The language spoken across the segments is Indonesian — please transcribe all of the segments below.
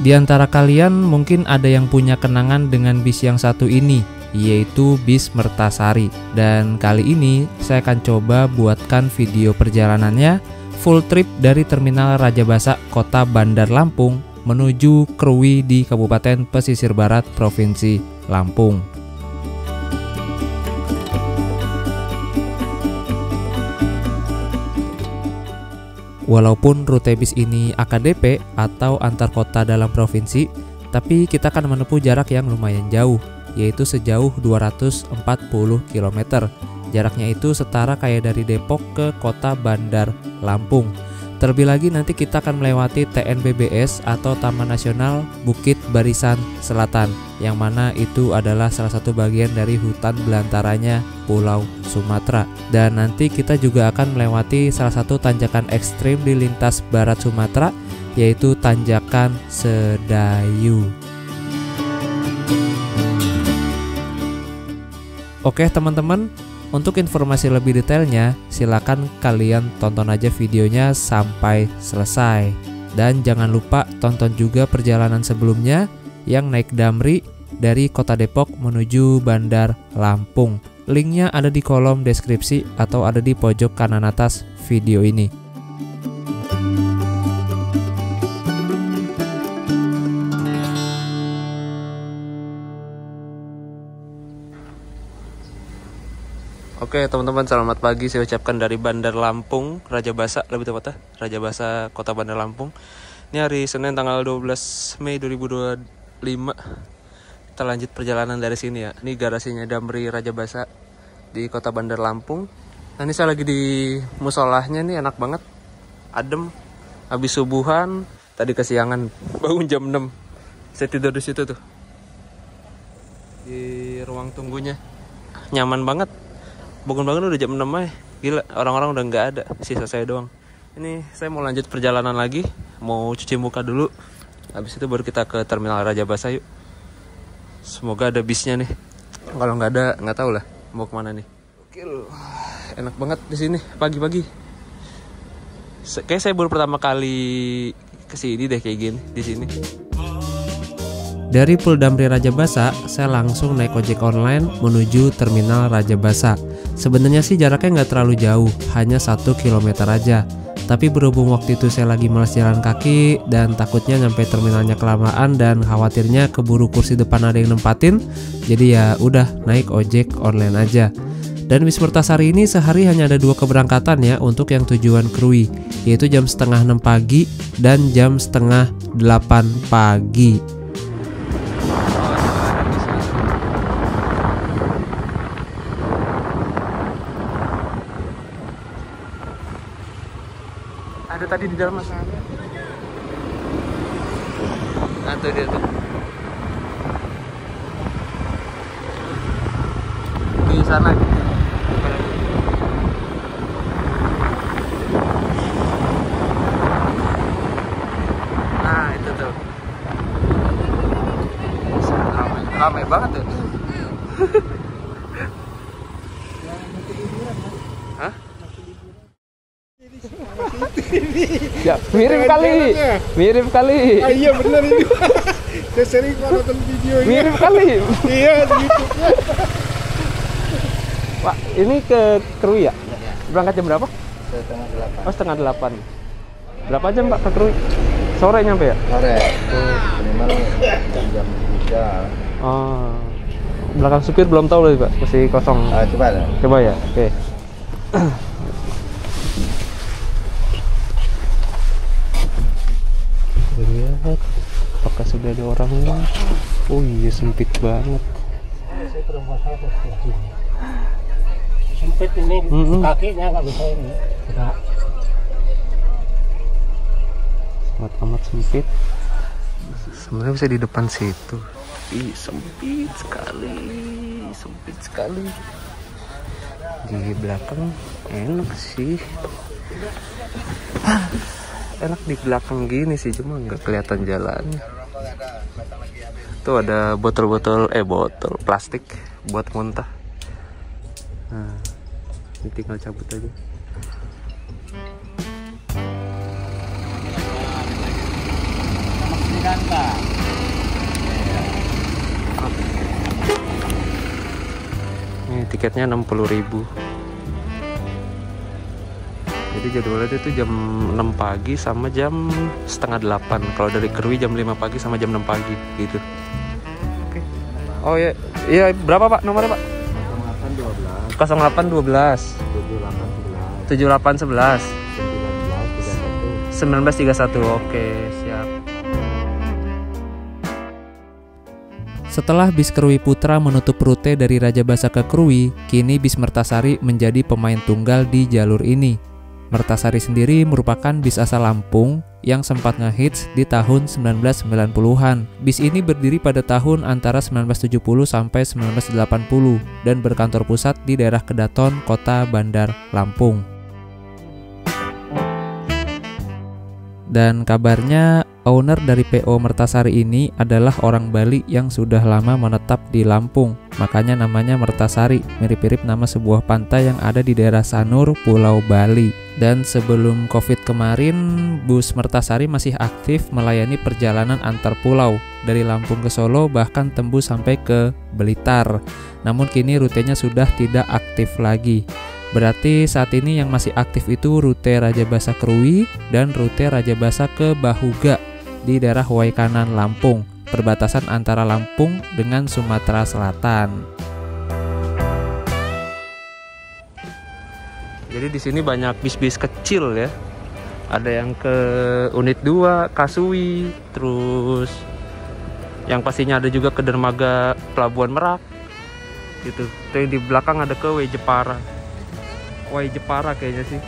Di antara kalian mungkin ada yang punya kenangan dengan bis yang satu ini, yaitu bis Mertasari. Dan kali ini saya akan coba buatkan video perjalanannya full trip dari Terminal Rajabasa Kota Bandar Lampung menuju Krui di Kabupaten Pesisir Barat, Provinsi Lampung. Walaupun rute bis ini AKDP atau antar kota dalam provinsi, tapi kita akan menempuh jarak yang lumayan jauh, yaitu sejauh 240 km. Jaraknya itu setara kayak dari Depok ke kota Bandar Lampung. Terlebih lagi nanti kita akan melewati TNBBS atau Taman Nasional Bukit Barisan Selatan, yang mana itu adalah salah satu bagian dari hutan belantaranya Pulau Sumatera. Dan nanti kita juga akan melewati salah satu tanjakan ekstrim di lintas barat Sumatera, yaitu Tanjakan Sedayu. Oke teman-teman, untuk informasi lebih detailnya, silakan kalian tonton aja videonya sampai selesai. Dan jangan lupa tonton juga perjalanan sebelumnya yang naik Damri dari Kota Depok menuju Bandar Lampung. Linknya ada di kolom deskripsi atau ada di pojok kanan atas video ini. Oke teman-teman, selamat pagi saya ucapkan dari Bandar Lampung, Rajabasa lebih tepatnya, Rajabasa Kota Bandar Lampung. Ini hari Senin tanggal 12 Mei 2025. Kita lanjut perjalanan dari sini ya. Ini garasinya Damri Rajabasa di Kota Bandar Lampung. Nah ini saya lagi di musolahnya, nih enak banget, adem. Habis subuhan, tadi kesiangan, bangun jam 6. Saya tidur di situ tuh, di ruang tunggunya, nyaman banget. Bangun-bangun udah jam 6 aja. Gila, orang-orang udah nggak ada, sisa saya doang. Ini saya mau lanjut perjalanan lagi, mau cuci muka dulu. Habis itu baru kita ke Terminal Rajabasa yuk. Semoga ada bisnya nih. Kalau nggak ada, nggak tahu lah mau kemana nih. Gila, enak banget di sini pagi-pagi. Kayak saya baru pertama kali kesini deh kayak gini di sini. Dari Pul Damri Rajabasa, saya langsung naik ojek online menuju Terminal Rajabasa. Sebenarnya sih jaraknya nggak terlalu jauh, hanya 1 km aja. Tapi berhubung waktu itu saya lagi malas jalan kaki dan takutnya nyampe terminalnya kelamaan dan khawatirnya keburu kursi depan ada yang nempatin, jadi ya udah naik ojek online aja. Dan bis Mertasari ini sehari hanya ada 2 keberangkatan ya untuk yang tujuan Krui, yaitu jam setengah 6 pagi dan jam setengah 8 pagi. Ada tadi di dalam mas. Nah tuh dia tuh. Di sana. Nah itu tuh. Ramai banget tuh. Hah? Ya, mirip kali. Ah, iya benar ini. Saya sering nonton videonya. Mirip kali. Iya, di YouTube-nya. Pak, ini ke Krui ya? Berangkat jam berapa? Setengah 8. Oh, setengah 8. Berapa jam Pak ke Krui? Sore nyampe ya? Sore. Minimal jam 3. Oh. Belakang supir belum tahu lagi Pak, masih kosong. Coba ya. Oke. Lihat apakah sudah ada orangnya. Oh iya, sempit banget. Sempit ini, kakinya nggak bisa ini. Sangat amat sempit. Sebenarnya bisa di depan situ. Ih, sempit sekali. Di belakang enak sih. Enak di belakang gini sih, cuma nggak kelihatan jalannya. Tuh ada botol plastik buat muntah. Nah, ini tinggal cabut aja. Ini tiketnya 60.000. Jadi jadwalnya itu jam 6 pagi sama jam setengah 8. Kalau dari Krui jam 5 pagi sama jam 6 pagi gitu. Oke. Oh iya, iya berapa Pak nomornya Pak? 0812 7811 1931. Oke, siap. Setelah bis Krui Putra menutup rute dari Rajabasa ke Krui, kini bis Mertasari menjadi pemain tunggal di jalur ini. Mertasari sendiri merupakan bis asal Lampung yang sempat ngehits di tahun 1990-an. Bis ini berdiri pada tahun antara 1970 sampai 1980 dan berkantor pusat di daerah Kedaton, Kota Bandar Lampung. Dan kabarnya owner dari PO Mertasari ini adalah orang Bali yang sudah lama menetap di Lampung. Makanya namanya Mertasari, mirip-mirip nama sebuah pantai yang ada di daerah Sanur, Pulau Bali. Dan sebelum Covid kemarin, bus Mertasari masih aktif melayani perjalanan antar pulau dari Lampung ke Solo, bahkan tembus sampai ke Blitar. Namun kini rutenya sudah tidak aktif lagi. Berarti saat ini yang masih aktif itu rute Rajabasa Krui dan rute Rajabasa ke Bahuga di daerah Waikanan, Lampung, perbatasan antara Lampung dengan Sumatera Selatan. Jadi di sini banyak bis-bis kecil ya. Ada yang ke Unit 2, Kasui, terus yang pastinya ada juga ke dermaga Pelabuhan Merak. Gitu. Terus di belakang ada ke Jepara. Jepara kayaknya sih.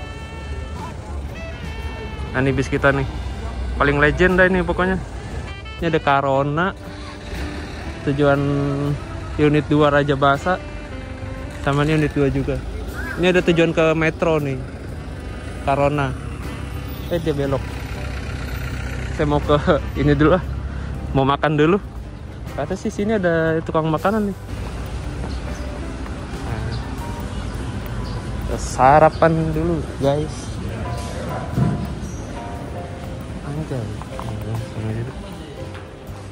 Nah, ini bis kita nih. Paling legend dah ini pokoknya. Ini ada Karona. Tujuan Unit 2 Rajabasa. Sama ini Unit 2 juga. Ini ada tujuan ke Metro nih. Karona. Dia belok. Saya mau ke ini dulu lah. Mau makan dulu. Kata sih sini ada tukang makanan nih. Sarapan dulu guys. Anjay.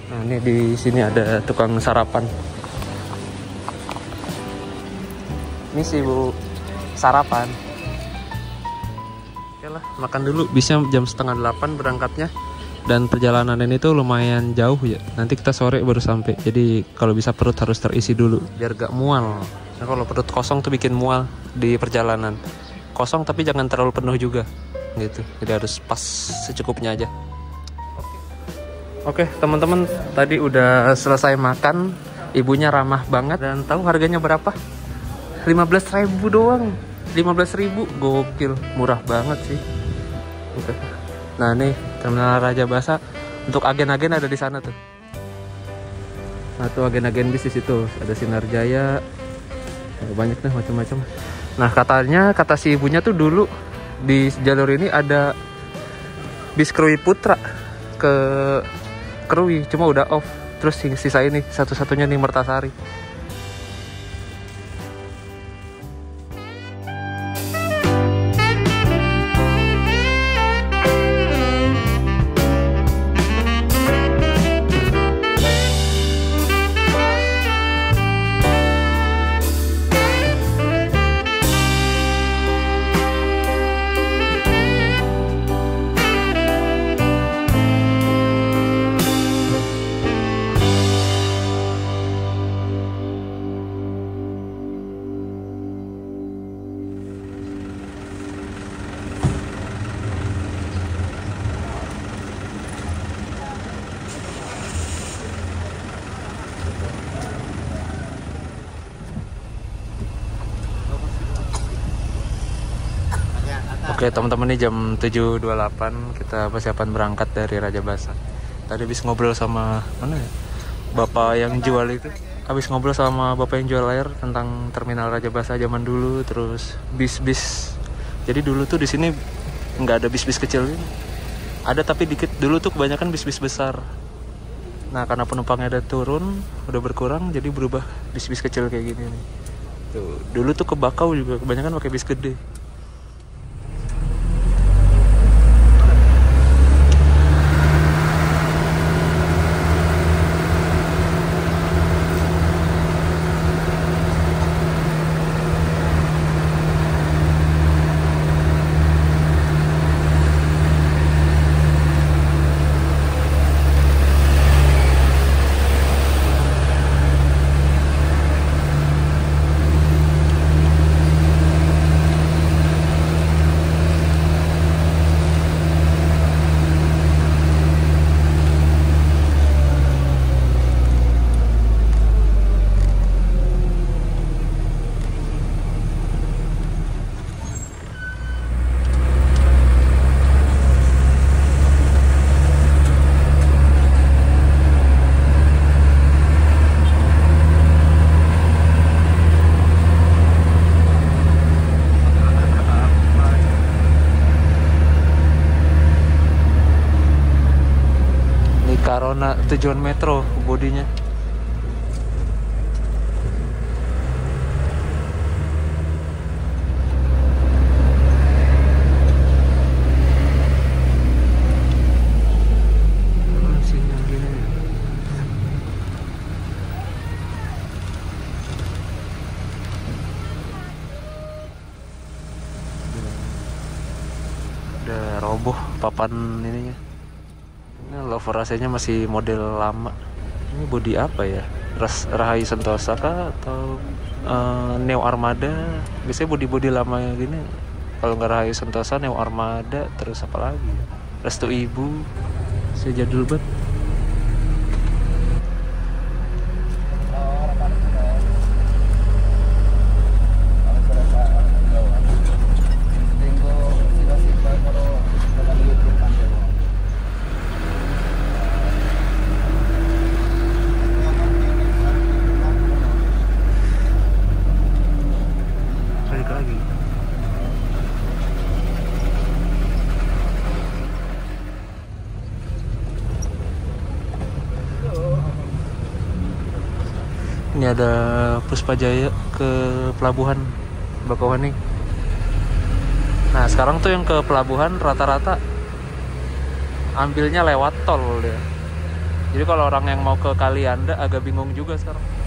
Nah, ini di sini ada tukang sarapan. Ini sih Bu, sarapan. Oke lah, makan dulu. Bisnya jam 7:30 berangkatnya. Dan perjalanan ini tuh lumayan jauh ya. Nanti kita sore baru sampai. Jadi kalau bisa perut harus terisi dulu biar gak mual. Nah, kalau perut kosong tuh bikin mual di perjalanan. Kosong tapi jangan terlalu penuh juga gitu. Jadi harus pas secukupnya aja. Oke, teman-teman, tadi udah selesai makan. Ibunya ramah banget. Dan tahu harganya berapa? 15.000 doang. 15.000, gokil, murah banget sih. Oke. Nah, nih Terminal Rajabasa. Untuk agen-agen ada di sana tuh. Nah, tuh agen-agen bis di situ. Ada Sinar Jaya. Banyak deh macam-macam. Nah, katanya kata si ibunya tuh dulu di jalur ini ada bis Krui Putra ke Krui, cuma udah off. Terus sisa ini satu-satunya nih Mertasari. Oke teman-teman, ini jam 7.28 kita persiapan berangkat dari Rajabasa. Tadi habis ngobrol sama mana ya? Bapak yang jual itu. Habis ngobrol sama bapak yang jual air tentang terminal Rajabasa zaman dulu, terus bis-bis. Jadi dulu tuh di sini nggak ada bis-bis kecil ini. Ada tapi dikit. Dulu tuh kebanyakan bis-bis besar. Nah, karena penumpangnya udah turun, udah berkurang, jadi berubah bis-bis kecil kayak gini nih. Tuh, dulu tuh ke Bakau juga kebanyakan pakai bis gede. Sarona tujuan metro bodinya. Udah roboh papan ininya. Ini Lover AC-nya masih model lama. Ini bodi apa ya? Rahayu Sentosa kah atau Neo Armada? Biasanya bodi-bodi lama gini. Kalau nggak Rahayu Sentosa, Neo Armada, terus apa lagi? Restu Ibu. Saya jadul banget. Lagi. Ini ada Puspajaya ke pelabuhan Bakauheni. Nah sekarang tuh yang ke pelabuhan rata-rata ambilnya lewat tol ya. Jadi kalau orang yang mau ke Kalianda agak bingung juga sekarang.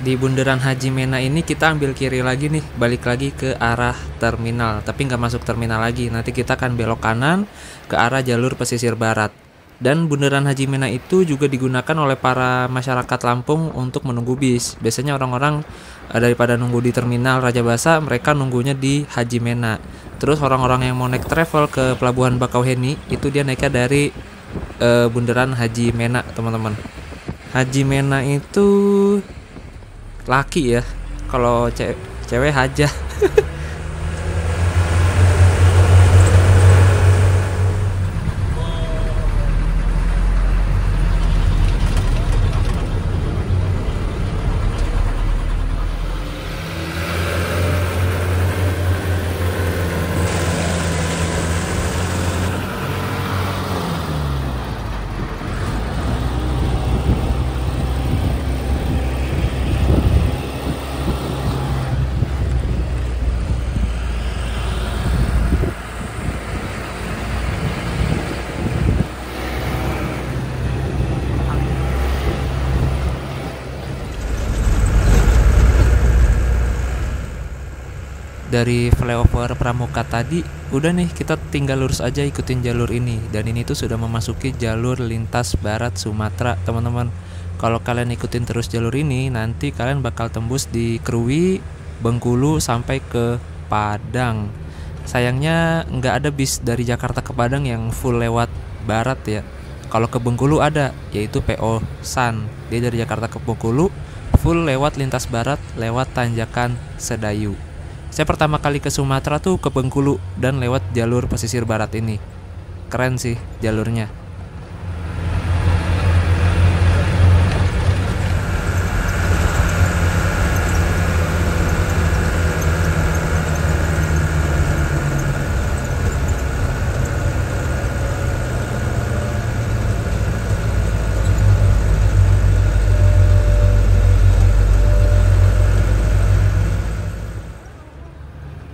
Di Bundaran Haji Mena ini kita ambil kiri lagi nih, balik lagi ke arah terminal, tapi nggak masuk terminal lagi. Nanti kita akan belok kanan ke arah jalur pesisir barat. Dan Bundaran Haji Mena itu juga digunakan oleh para masyarakat Lampung untuk menunggu bis. Biasanya orang-orang daripada nunggu di terminal Raja Basa, mereka nunggunya di Haji Mena. Terus orang-orang yang mau naik travel ke Pelabuhan Bakauheni itu dia naiknya dari Bundaran Haji Mena, teman-teman. Haji Mena itu laki ya, kalau cewek Haja. Dari flyover Pramuka tadi udah nih, kita tinggal lurus aja ikutin jalur ini. Dan ini tuh sudah memasuki jalur lintas barat Sumatera, teman-teman. Kalau kalian ikutin terus jalur ini, nanti kalian bakal tembus di Krui, Bengkulu sampai ke Padang. Sayangnya nggak ada bis dari Jakarta ke Padang yang full lewat barat ya. Kalau ke Bengkulu ada, yaitu PO San. Dia dari Jakarta ke Bengkulu full lewat lintas barat, lewat tanjakan Sedayu. Saya pertama kali ke Sumatera tuh ke Bengkulu dan lewat jalur pesisir barat ini. Keren sih jalurnya.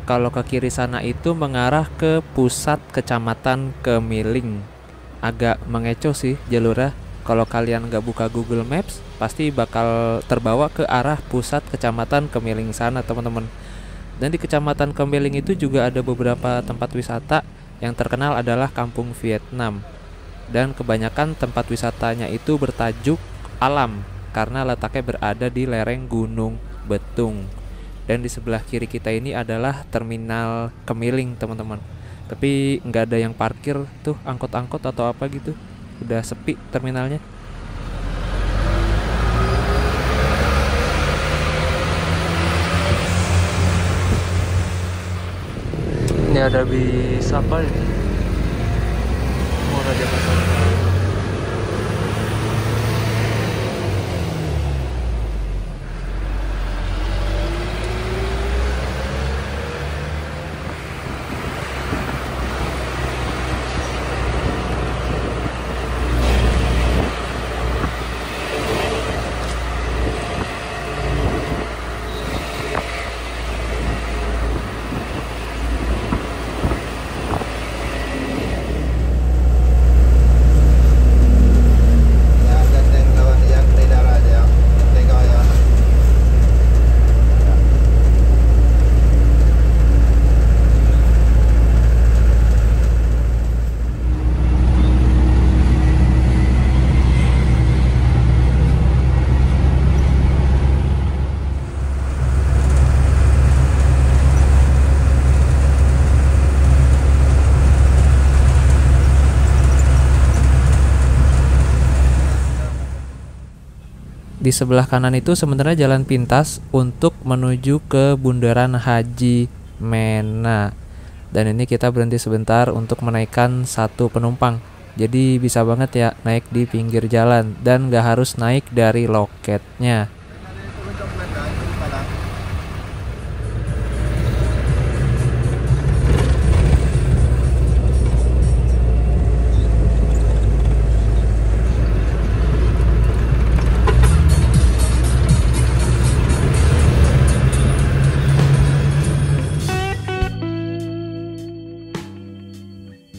Kalau ke kiri sana itu mengarah ke pusat kecamatan Kemiling. Agak mengecoh sih jalurnya. Kalau kalian nggak buka Google Maps, pasti bakal terbawa ke arah pusat kecamatan Kemiling sana, teman-teman. Dan di kecamatan Kemiling itu juga ada beberapa tempat wisata. Yang terkenal adalah Kampung Vietnam. Dan kebanyakan tempat wisatanya itu bertajuk alam karena letaknya berada di lereng Gunung Betung. Dan di sebelah kiri kita ini adalah terminal Kemiling, teman-teman. Tapi nggak ada yang parkir tuh, angkot-angkot atau apa gitu. Udah sepi terminalnya. Ini ada bis apa ini? Mau Raja Pasar. Di sebelah kanan itu sebenarnya jalan pintas untuk menuju ke Bundaran Haji Mena. Dan ini kita berhenti sebentar untuk menaikkan satu penumpang. Jadi bisa banget ya naik di pinggir jalan dan gak harus naik dari loketnya.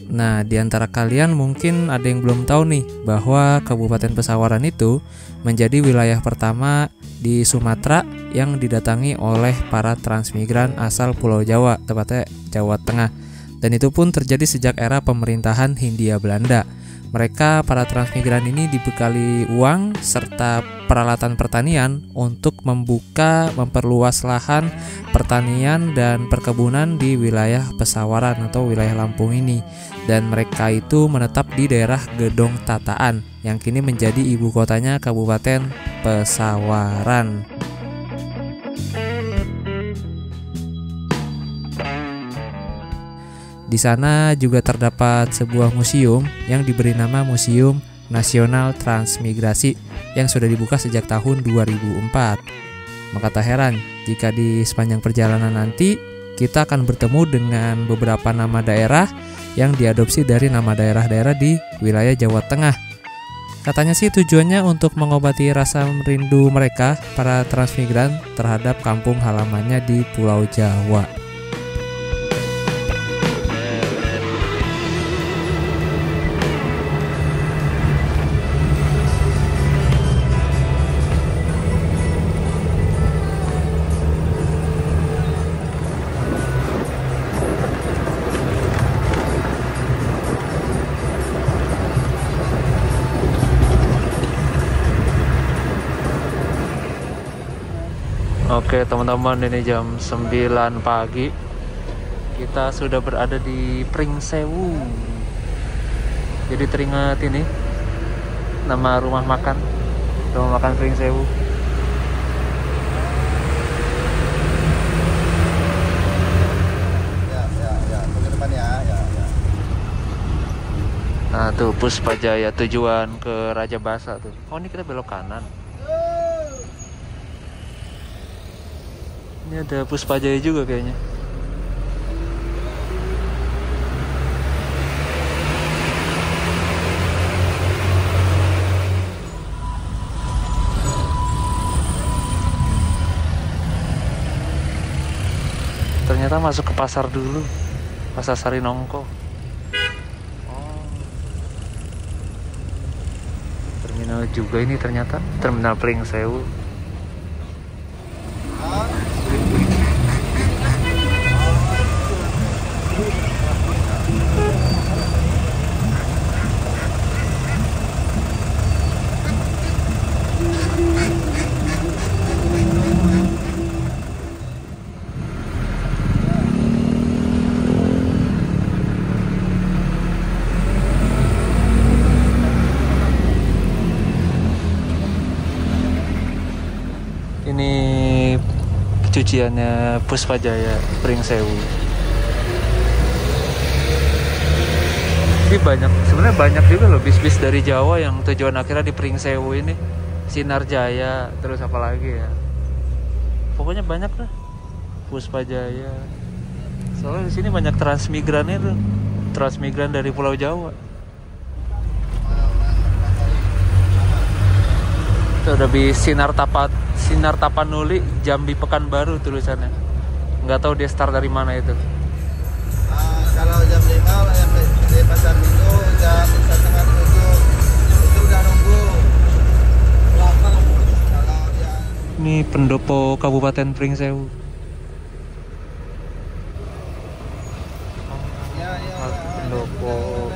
Nah, di antara kalian mungkin ada yang belum tahu nih bahwa Kabupaten Pesawaran itu menjadi wilayah pertama di Sumatera yang didatangi oleh para transmigran asal Pulau Jawa, tepatnya Jawa Tengah. Dan itu pun terjadi sejak era pemerintahan Hindia Belanda. Mereka, para transmigran ini dibekali uang serta peralatan pertanian untuk memperluas lahan pertanian dan perkebunan di wilayah Pesawaran atau wilayah Lampung ini. Dan mereka itu menetap di daerah Gedong Tataan yang kini menjadi ibu kotanya Kabupaten Pesawaran. Di sana juga terdapat sebuah museum yang diberi nama Museum Nasional Transmigrasi yang sudah dibuka sejak tahun 2004. Maka tak heran jika di sepanjang perjalanan nanti kita akan bertemu dengan beberapa nama daerah yang diadopsi dari nama daerah-daerah di wilayah Jawa Tengah. Katanya sih tujuannya untuk mengobati rasa rindu mereka, para transmigran, terhadap kampung halamannya di Pulau Jawa. Oke teman-teman, ini jam 9 pagi. Kita sudah berada di Pringsewu. Jadi teringat ini nama rumah makan Pringsewu. Ya, ke depan ya. Nah tuh Puspajaya, tujuan ke Raja Basa tuh. Oh, ini kita belok kanan. Ini ada Puspajaya juga kayaknya. ternyata masuk ke pasar dulu, Pasar Sarinongko. Oh, terminal juga ini ternyata, Terminal Pringsewu. Ini cuciannya Puspajaya Pringsewu. Ini banyak, sebenarnya banyak juga loh bis-bis dari Jawa yang tujuan akhirnya di Pringsewu ini. Sinarjaya, terus apa lagi ya? Pokoknya banyak lah. Puspajaya. Soalnya di sini banyak transmigrannya tuh. Transmigran dari Pulau Jawa. Itu udah di Sinar Tapanuli, Jambi Pekanbaru tulisannya. Nggak tahu dia start dari mana itu. Kalau jam 5 yang di Pasar Minggu jam 6.30 itu udah nunggu. Kalau yang Ini pendopo Kabupaten Pringsewu. Pendopo.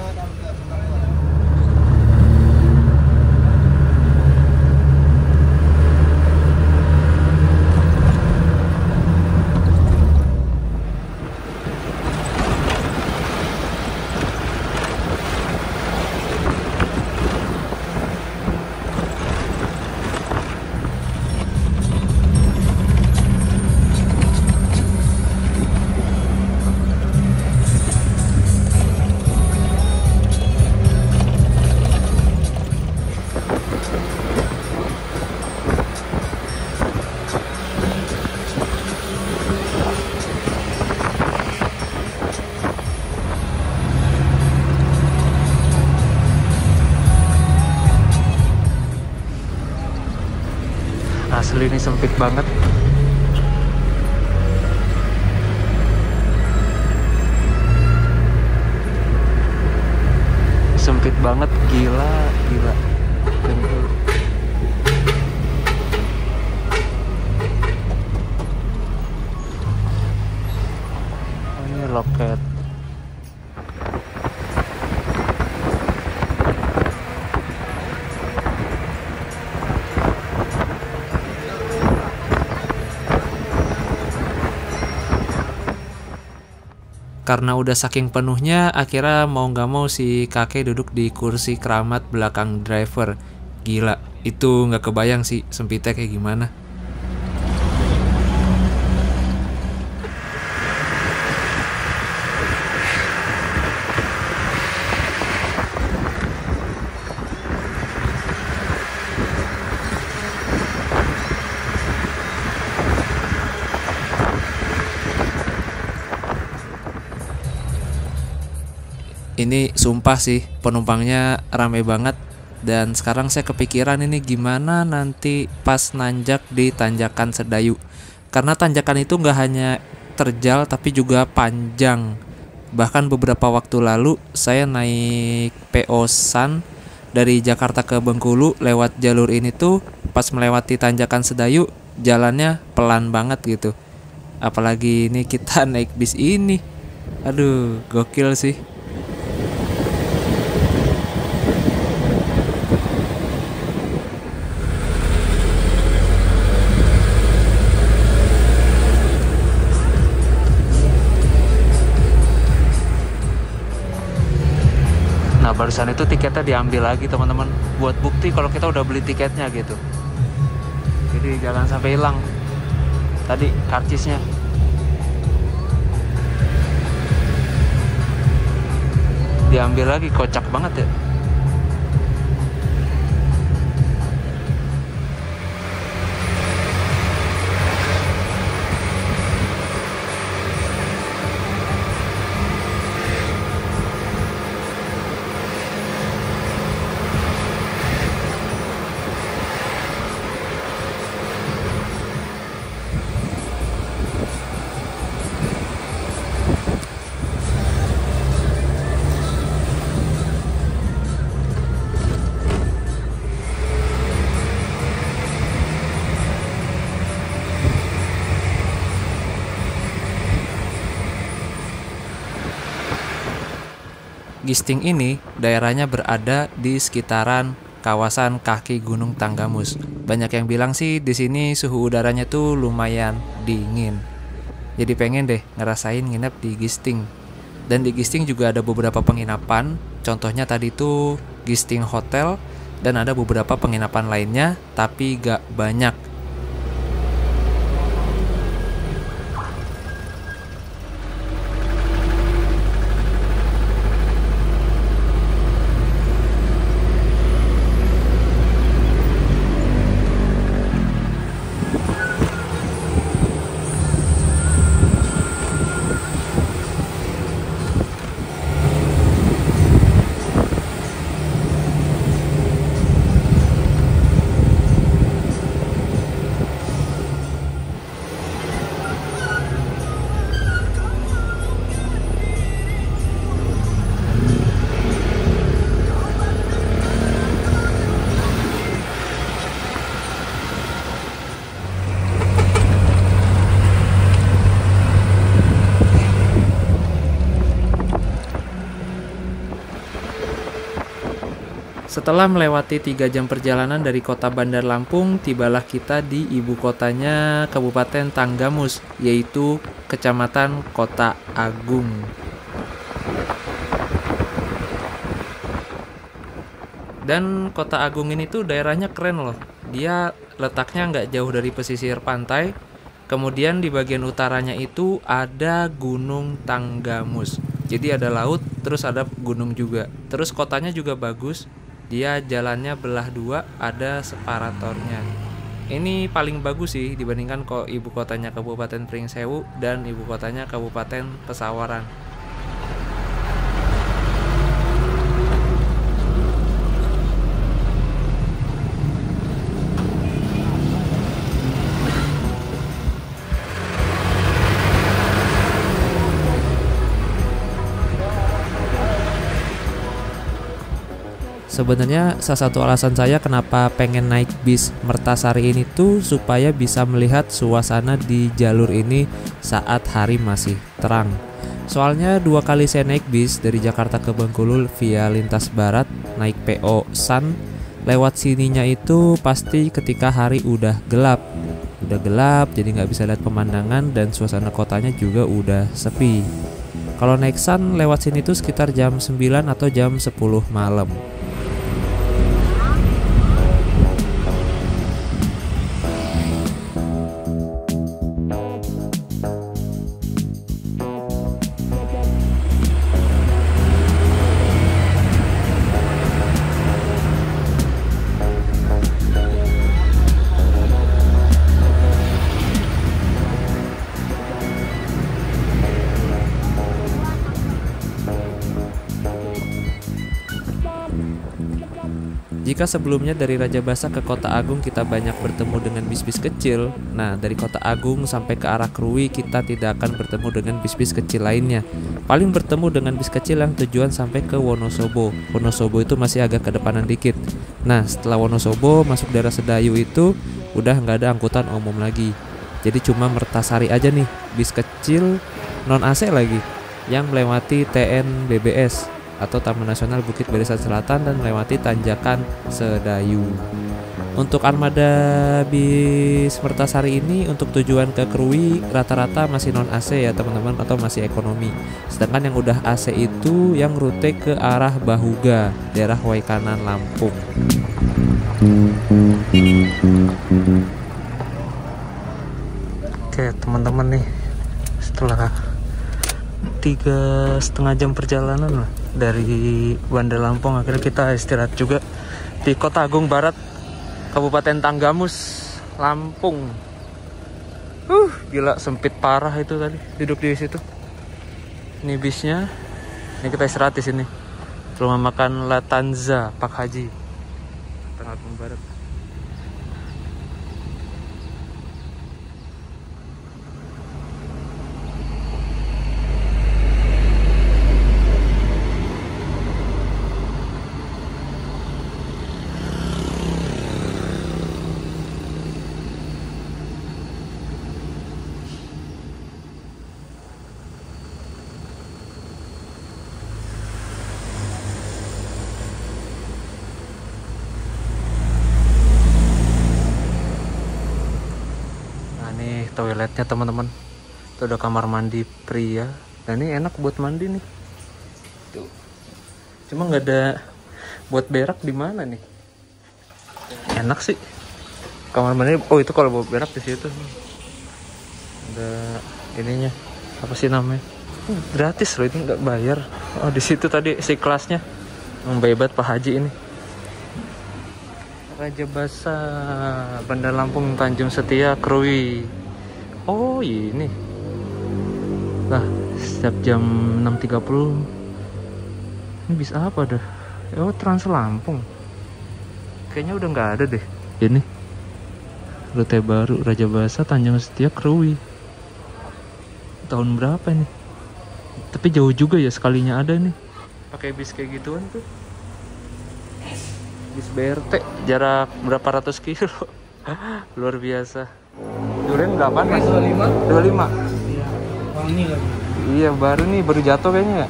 Asli ini sempit banget. Sempit banget, gila. Betul. Oh, ini loket. Karena udah saking penuhnya, akhirnya mau nggak mau si kakek duduk di kursi keramat belakang driver. Gila, itu nggak kebayang sih sempitnya kayak gimana. Ini sumpah sih, penumpangnya rame banget. Dan sekarang saya kepikiran ini gimana nanti pas nanjak di Tanjakan Sedayu. Karena tanjakan itu nggak hanya terjal tapi juga panjang. Bahkan beberapa waktu lalu saya naik PO San dari Jakarta ke Bengkulu lewat jalur ini tuh, pas melewati Tanjakan Sedayu jalannya pelan banget gitu. Apalagi ini kita naik bis ini. Aduh, gokil sih. Nah, barusan itu tiketnya diambil lagi teman-teman, buat bukti kalau kita udah beli tiketnya gitu. Jadi jangan sampai hilang tadi karcisnya. Diambil lagi, kocak banget ya. Gisting ini daerahnya berada di sekitaran kawasan kaki Gunung Tanggamus. Banyak yang bilang sih di sini suhu udaranya tuh lumayan dingin. Jadi pengen deh ngerasain nginep di Gisting. Dan di Gisting juga ada beberapa penginapan. Contohnya tadi tuh Gisting Hotel, dan ada beberapa penginapan lainnya tapi gak banyak. Setelah melewati 3 jam perjalanan dari kota Bandar Lampung, tibalah kita di ibu kotanya Kabupaten Tanggamus, yaitu Kecamatan Kota Agung. Dan Kota Agung ini tuh daerahnya keren loh. Dia letaknya nggak jauh dari pesisir pantai. Kemudian di bagian utaranya itu ada Gunung Tanggamus. Jadi ada laut, terus ada gunung juga. Terus kotanya juga bagus. Dia jalannya belah dua, ada separatornya. Ini paling bagus sih dibandingkan ibu kotanya Kabupaten Pringsewu dan ibu kotanya Kabupaten Pesawaran. Sebenarnya salah satu alasan saya kenapa pengen naik bis Mertasari ini tuh supaya bisa melihat suasana di jalur ini saat hari masih terang. Soalnya 2 kali saya naik bis dari Jakarta ke Bengkulu via lintas barat, naik PO Sun, lewat sininya itu pasti ketika hari udah gelap. Udah gelap jadi nggak bisa lihat pemandangan dan suasana kotanya juga udah sepi. Kalau naik Sun lewat sini tuh sekitar jam 9 atau jam 10 malam. Jika sebelumnya dari Raja Basa ke Kota Agung kita banyak bertemu dengan bis-bis kecil, nah dari Kota Agung sampai ke arah Krui kita tidak akan bertemu dengan bis-bis kecil lainnya. Paling bertemu dengan bis kecil yang tujuan sampai ke Wonosobo. Wonosobo itu masih agak kedepanan dikit. Nah setelah Wonosobo masuk daerah Sedayu itu udah nggak ada angkutan umum lagi. Jadi cuma Mertasari aja nih, bis kecil non AC lagi, yang melewati TNBBS atau Taman Nasional Bukit Barisan Selatan dan melewati Tanjakan Sedayu. Untuk armada bis Mertasari ini untuk tujuan ke Krui rata-rata masih non AC ya teman-teman, atau masih ekonomi. Sedangkan yang udah AC itu yang rute ke arah Bahuga, daerah Waikanan Lampung. Oke teman-teman nih, setelah 3,5 jam perjalanan lah dari Bandar Lampung, akhirnya kita istirahat juga di Kota Agung Barat, Kabupaten Tanggamus, Lampung. Gila sempit parah itu tadi duduk di situ. Ini bisnya. Ini kita istirahat di sini. Rumah makan Latanza Pak Haji, Kota Agung Barat. Ini toiletnya teman-teman. Itu ada kamar mandi pria. Dan ini enak buat mandi nih. Tuh. Cuma nggak ada buat berak di mana nih? Enak sih. Kamar mandi. Oh itu kalau buat berak di situ. Ada ininya. Apa sih namanya? Gratis loh, ini nggak bayar. Oh di situ tadi si kelasnya. Membebat Pak Haji ini. Raja Basa, Bandar Lampung, Tanjung Setia, Krui. Oh ini. Lah, setiap jam 6.30 ini bisa apa dah? Oh Trans Lampung. Kayaknya udah nggak ada deh. Ini rute baru Raja Basa, Tanjung Setia, Krui. Tahun berapa ini? Tapi jauh juga ya sekalinya ada nih. Pakai bis kayak gituan tuh. Bis BRT jarak berapa ratus kilo. Luar biasa. Durian berapa? 25. Iya, wangi lagi. Iya baru nih, baru jatuh kayaknya ya.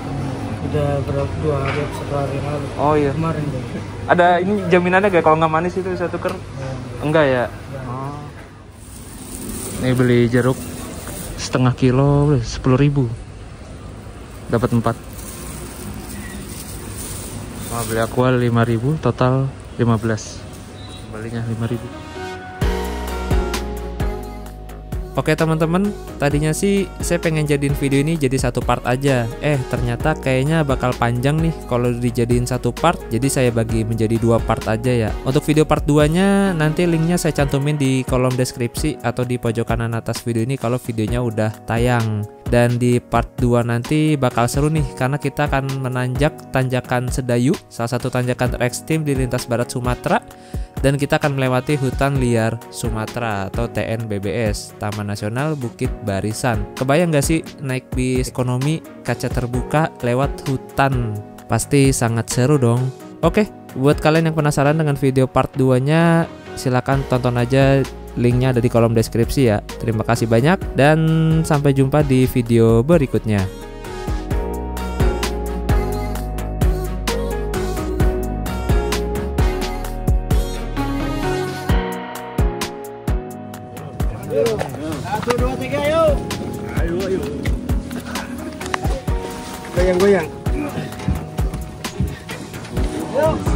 Udah berapa 2 hari, 1 hari yang lalu. Oh iya. Kemarin deh. Ada ini jaminannya gak kalau nggak manis itu bisa tuker? Enggak ya? Oh. Ini beli jeruk setengah kilo 10.000. Dapat 4. Beli aqua 5.000, total 15. Kembalinya 5.000. Oke teman-teman, tadinya sih saya pengen jadiin video ini jadi satu part aja. Ternyata kayaknya bakal panjang nih kalau dijadiin satu part. Jadi saya bagi menjadi 2 part aja ya. Untuk video part 2-nya nanti linknya saya cantumin di kolom deskripsi atau di pojok kanan atas video ini kalau videonya udah tayang. Dan di part 2 nanti bakal seru nih karena kita akan menanjak tanjakan Sedayu, salah satu tanjakan terekstrim di lintas barat Sumatera. Dan kita akan melewati hutan liar Sumatera atau TNBBS, Taman Nasional Bukit Barisan. Kebayang gak sih naik bis ekonomi kaca terbuka lewat hutan? Pasti sangat seru dong. Oke, buat kalian yang penasaran dengan video part 2-nya, silakan tonton aja, linknya ada di kolom deskripsi ya. Terima kasih banyak dan sampai jumpa di video berikutnya. Satu, dua, tiga, yuk. Ayo. Goyang-goyang. Yuk.